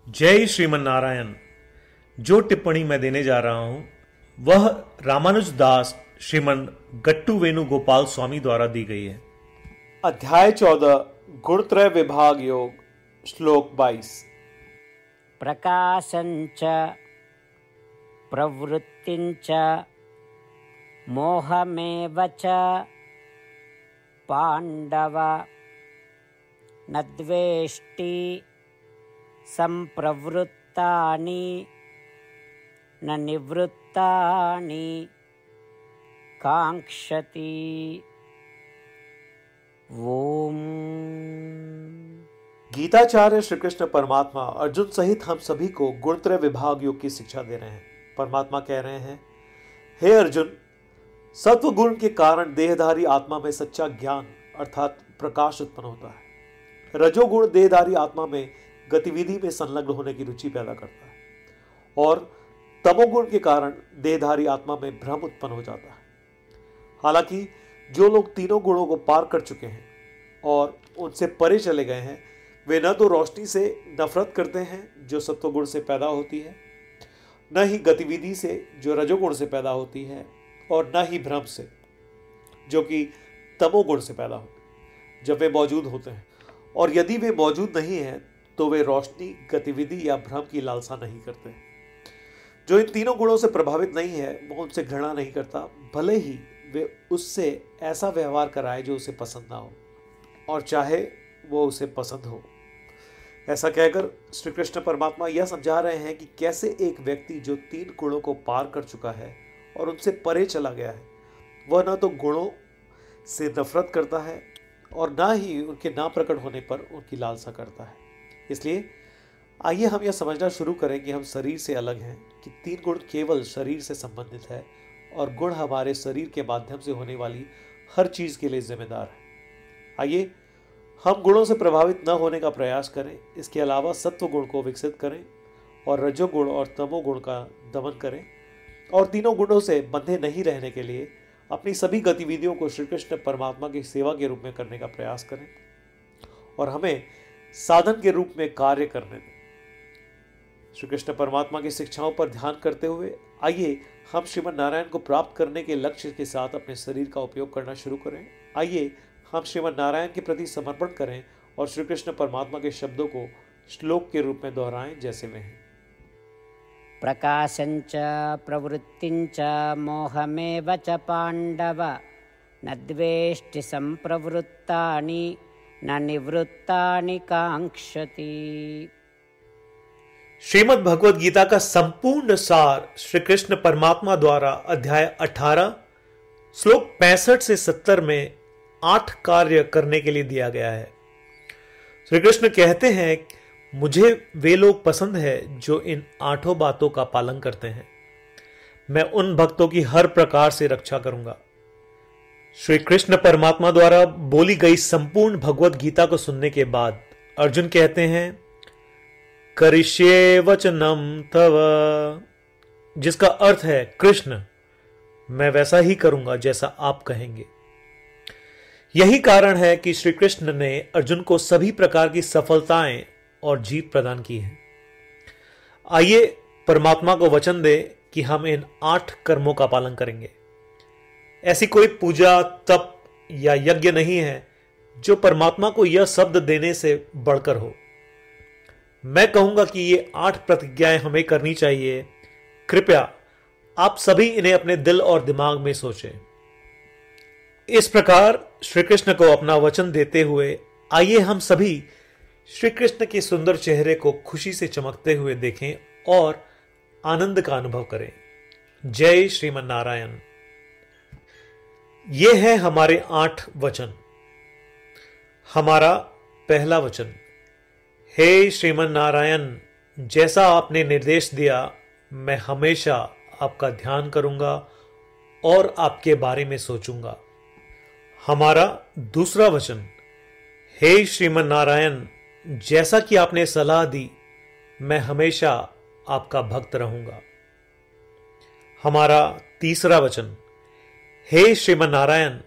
जय श्रीमन नारायण। जो टिप्पणी मैं देने जा रहा हूं वह रामानुज दास श्रीमन गट्टू वेणुगोपाल स्वामी द्वारा दी गई है। अध्याय 14 गुणत्रय विभाग योग श्लोक 22। प्रकाशंच प्रवृत्तिंच मोहमेव च पांडव न द्वेष्टि संप्रवृत्तानि न निवृत्तानि कांक्षति। ओम। गीताचार्य श्री कृष्ण परमात्मा अर्जुन सहित हम सभी को गुणत्रय विभाग योग की शिक्षा दे रहे हैं। परमात्मा कह रहे हैं, हे अर्जुन, सत्व गुण के कारण देहधारी आत्मा में सच्चा ज्ञान अर्थात प्रकाश उत्पन्न होता है। रजोगुण देहधारी आत्मा में गतिविधि में संलग्न होने की रुचि पैदा करता है और तमोगुण के कारण देहधारी आत्मा में भ्रम उत्पन्न हो जाता है। हालांकि जो लोग तीनों गुणों को पार कर चुके हैं और उनसे परे चले गए हैं, वे न तो रोशनी से नफरत करते हैं जो सत्वगुण से पैदा होती है, न ही गतिविधि से जो रजोगुण से पैदा होती है, और न ही भ्रम से जो कि तमोगुण से पैदा होती है जब वे मौजूद होते हैं। और यदि वे मौजूद नहीं हैं तो वे रोशनी, गतिविधि या भ्रम की लालसा नहीं करते। जो इन तीनों गुणों से प्रभावित नहीं है वो उनसे घृणा नहीं करता, भले ही वे उससे ऐसा व्यवहार कराए जो उसे पसंद ना हो और चाहे वो उसे पसंद हो। ऐसा कहकर श्री कृष्ण परमात्मा यह समझा रहे हैं कि कैसे एक व्यक्ति जो तीन गुणों को पार कर चुका है और उनसे परे चला गया है, वह न तो गुणों से नफरत करता है और ना ही उनके ना प्रकट होने पर उनकी लालसा करता है। इसलिए आइए हम यह समझना शुरू करें कि हम शरीर से अलग हैं, कि तीन गुण केवल शरीर से संबंधित है और गुण हमारे शरीर के माध्यम से होने वाली हर चीज के लिए जिम्मेदार है। आइए हम गुणों से प्रभावित न होने का प्रयास करें। इसके अलावा सत्व गुण को विकसित करें और रजोगुण और तमोगुण का दमन करें और तीनों गुणों से बंधे नहीं रहने के लिए अपनी सभी गतिविधियों को श्री कृष्ण परमात्मा की सेवा के रूप में करने का प्रयास करें और हमें साधन के रूप में कार्य करने दें। श्री कृष्ण परमात्मा की शिक्षाओं पर ध्यान करते हुए आइए हम श्रीमन नारायण को प्राप्त करने के लक्ष्य के साथ अपने शरीर का उपयोग करना शुरू करें। आइए हम श्रीमन नारायण के प्रति समर्पण करें और श्री कृष्ण परमात्मा के शब्दों को श्लोक के रूप में दोहराएं जैसे वे हैं। प्रकाशंच प्रवृत्तिंच मोहमेव च पांडव न द्वेष्टि संप्रवृत्तानि न निवृत्तानि कांक्षति। श्रीमद् भगवद गीता का संपूर्ण सार श्री कृष्ण परमात्मा द्वारा अध्याय 18 श्लोक 65 से 70 में 8 कार्य करने के लिए दिया गया है। श्री कृष्ण कहते हैं, मुझे वे लोग पसंद है जो इन 8 बातों का पालन करते हैं। मैं उन भक्तों की हर प्रकार से रक्षा करूंगा। श्री कृष्ण परमात्मा द्वारा बोली गई संपूर्ण भगवत गीता को सुनने के बाद अर्जुन कहते हैं, करिष्ये वचनम तव, जिसका अर्थ है, कृष्ण मैं वैसा ही करूंगा जैसा आप कहेंगे। यही कारण है कि श्री कृष्ण ने अर्जुन को सभी प्रकार की सफलताएं और जीत प्रदान की है। आइए परमात्मा को वचन दे कि हम इन 8 कर्मों का पालन करेंगे। ऐसी कोई पूजा, तप या यज्ञ नहीं है जो परमात्मा को यह शब्द देने से बढ़कर हो। मैं कहूंगा कि ये 8 प्रतिज्ञाएं हमें करनी चाहिए। कृपया आप सभी इन्हें अपने दिल और दिमाग में सोचें। इस प्रकार श्री कृष्ण को अपना वचन देते हुए आइए हम सभी श्री कृष्ण के सुंदर चेहरे को खुशी से चमकते हुए देखें और आनंद का अनुभव करें। जय श्रीमन नारायण। ये है हमारे 8 वचन। हमारा पहला वचन, हे श्रीमन नारायण, जैसा आपने निर्देश दिया मैं हमेशा आपका ध्यान करूंगा और आपके बारे में सोचूंगा। हमारा दूसरा वचन, हे श्रीमन नारायण, जैसा कि आपने सलाह दी मैं हमेशा आपका भक्त रहूंगा। हमारा तीसरा वचन, हे श्रीमन नारायण,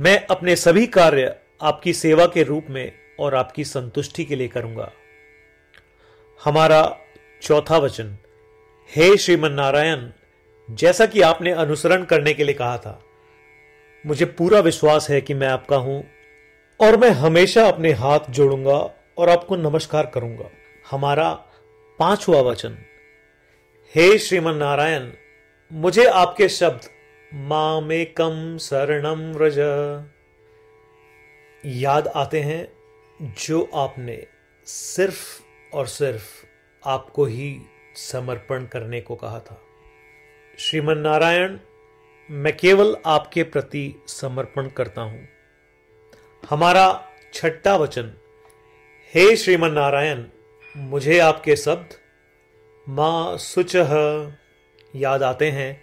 मैं अपने सभी कार्य आपकी सेवा के रूप में और आपकी संतुष्टि के लिए करूंगा। हमारा चौथा वचन, हे श्रीमन नारायण, जैसा कि आपने अनुसरण करने के लिए कहा था, मुझे पूरा विश्वास है कि मैं आपका हूं और मैं हमेशा अपने हाथ जोड़ूंगा और आपको नमस्कार करूंगा। हमारा पांचवा वचन, हे श्रीमन नारायण, मुझे आपके शब्द मामेकम शरणम व्रज याद आते हैं, जो आपने सिर्फ और सिर्फ आपको ही समर्पण करने को कहा था। श्रीमन नारायण, मैं केवल आपके प्रति समर्पण करता हूं। हमारा छठा वचन, हे श्रीमन नारायण, मुझे आपके शब्द मां शुचः याद आते हैं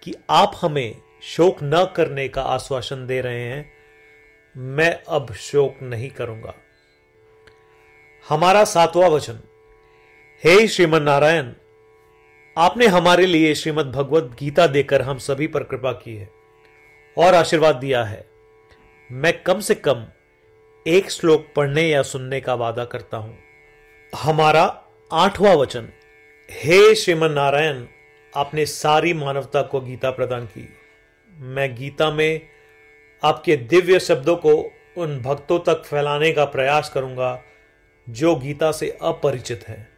कि आप हमें शोक न करने का आश्वासन दे रहे हैं। मैं अब शोक नहीं करूंगा। हमारा सातवां वचन, हे श्रीमन नारायण, आपने हमारे लिए श्रीमद् भगवद गीता देकर हम सभी पर कृपा की है और आशीर्वाद दिया है। मैं कम से कम एक श्लोक पढ़ने या सुनने का वादा करता हूं। हमारा आठवां वचन, हे श्रीमन नारायण, आपने सारी मानवता को गीता प्रदान की। मैं गीता में आपके दिव्य शब्दों को उन भक्तों तक फैलाने का प्रयास करूंगा जो गीता से अपरिचित हैं।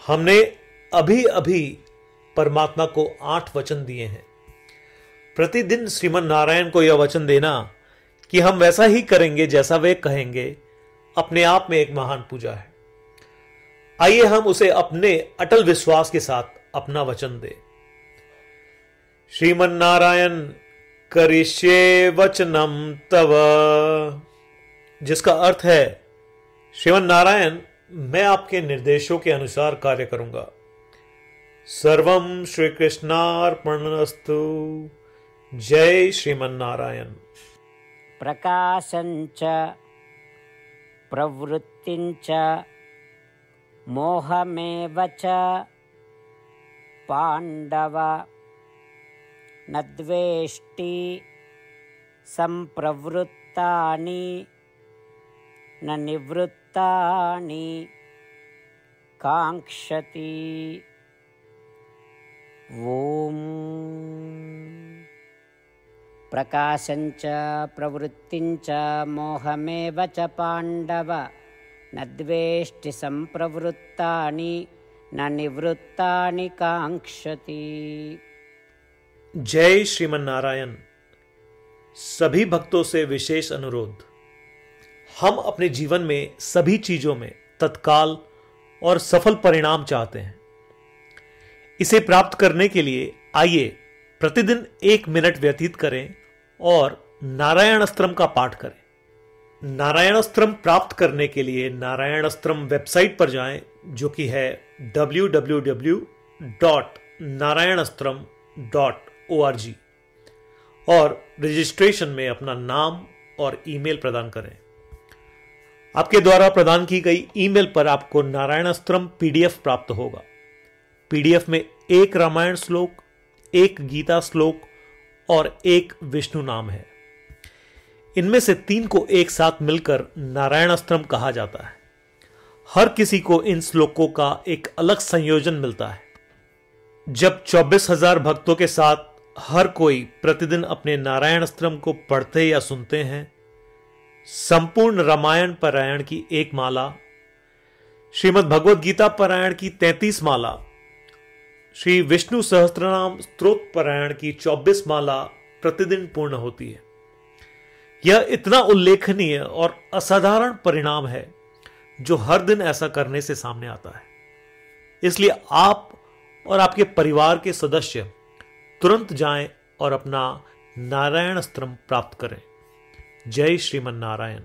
हमने अभी अभी परमात्मा को 8 वचन दिए हैं। प्रतिदिन श्रीमन नारायण को यह वचन देना कि हम वैसा ही करेंगे जैसा वे कहेंगे, अपने आप में एक महान पूजा है। आइए हम उसे अपने अटल विश्वास के साथ अपना वचन दें। श्रीमन नारायण करिष्ये वचनम तव, जिसका अर्थ है, श्रीमन नारायण, मैं आपके निर्देशों के अनुसार कार्य करूंगा। सर्वम श्री कृष्णार्पणमस्तु। जय श्रीमन नारायण। प्रकाशञ्च प्रवृत्तिञ्च मोहमेव च पाण्डव न द्वेष्टि सम्प्रवृत्तानि न निवृत्तानि काङ्क्षति। ओम। प्रकाशञ्च प्रवृत्तिञ्च मोहमेव च पाण्डव न द्वेष्टि सम्प्रवृत्तानि न निवृत्तानि काङ्क्षति। जय श्रीमन नारायण। सभी भक्तों से विशेष अनुरोध, हम अपने जीवन में सभी चीजों में तत्काल और सफल परिणाम चाहते हैं। इसे प्राप्त करने के लिए आइए प्रतिदिन 1 मिनट व्यतीत करें और नारायण अस्त्रम का पाठ करें। नारायण अस्त्रम प्राप्त करने के लिए नारायण अस्त्रम वेबसाइट पर जाएं, जो कि है www.narayanastram.org, और रजिस्ट्रेशन में अपना नाम और ईमेल प्रदान करें। आपके द्वारा प्रदान की गई ईमेल पर आपको नारायण अस्त्रम पीडीएफ प्राप्त होगा। पीडीएफ में 1 रामायण श्लोक, 1 गीता श्लोक और 1 विष्णु नाम है। इनमें से 3 को एक साथ मिलकर नारायण अस्त्रम कहा जाता है। हर किसी को इन श्लोकों का एक अलग संयोजन मिलता है। जब 24,000 भक्तों के साथ हर कोई प्रतिदिन अपने नारायण अस्त्रम को पढ़ते या सुनते हैं, संपूर्ण रामायण पारायण की 1 माला, श्रीमद् भगवद गीता पारायण की 33 माला, श्री विष्णु सहस्त्रनाम स्तोत्र पारायण की 24 माला प्रतिदिन पूर्ण होती है। यह इतना उल्लेखनीय और असाधारण परिणाम है जो हर दिन ऐसा करने से सामने आता है। इसलिए आप और आपके परिवार के सदस्य तुरंत जाएं और अपना नारायण अस्त्रम प्राप्त करें। जय श्रीमन नारायण।